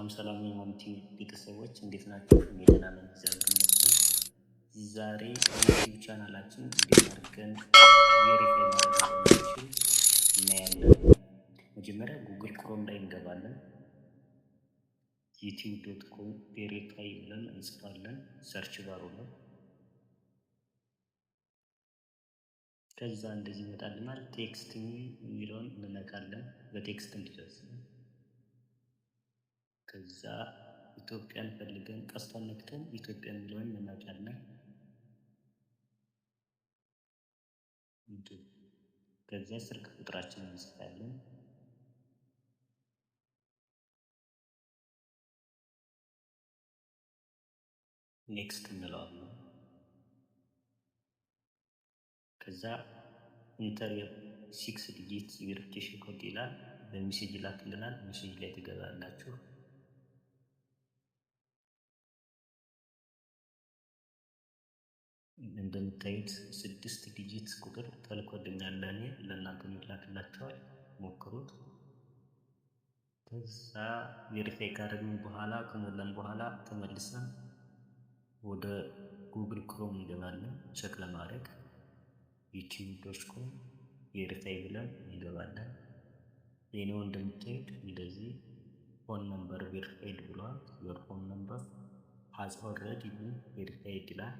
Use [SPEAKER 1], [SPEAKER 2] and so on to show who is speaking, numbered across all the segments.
[SPEAKER 1] ሰላም የማንቲ ቤተሰቦች እንዴት ናችሁ? እኔ ደህና ነኝ፣ እግዚአብሔር ይመስገን። ዛሬ ዩቲዩብ ቻናላችን እንዴት አድርገን ቬሪፋይ ማድረግ እንደምንችል እናያለን። መጀመሪያ ጉግል ክሮም ላይ እንገባለን። youtube.com ቬሪፋይ ብለን እንጽፋለን ሰርች ባሩ ነው። ከዛ እንደዚህ ይመጣልናል። ቴክስት የሚለውን እንነካለን በቴክስት እንዲደርስ። ከዛ ኢትዮጵያን ፈልገን ቀስቷን ነክተን ኢትዮጵያ የሚለውን እንነካለን። ከዛ ስልክ ቁጥራችንን እንጽፋለን። ኔክስት እንለዋለን። ከዛ ኢንተር 6 ዲጂት ቬሪፊኬሽን ኮድ ይላል። በሜሴጅ ይላክልናል። ሜሴጅ ላይ ትገባላችሁ። እንደምታዩት 6 ዲጂት ቁጥር ተልኮልኛል። ለእኔ ለእናንተ ይላክላችኋል፣ ሞክሩት። ከዛ ቬሪፋይ ካደረግን በኋላ ከሞላን በኋላ ተመልሰን ወደ ጉግል ክሮም እንገባለን። ቼክ ለማድረግ youtube.com ቬሪፋይ ብለን እንገባለን። የኔው እንደምታዩት እንደዚህ ፎን ነምበር ቬሪፋይድ ብሏል። your phone number has already been verified ይላል።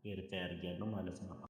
[SPEAKER 1] ቬሪፋይ አድርጊያለሁ ማለት ነው።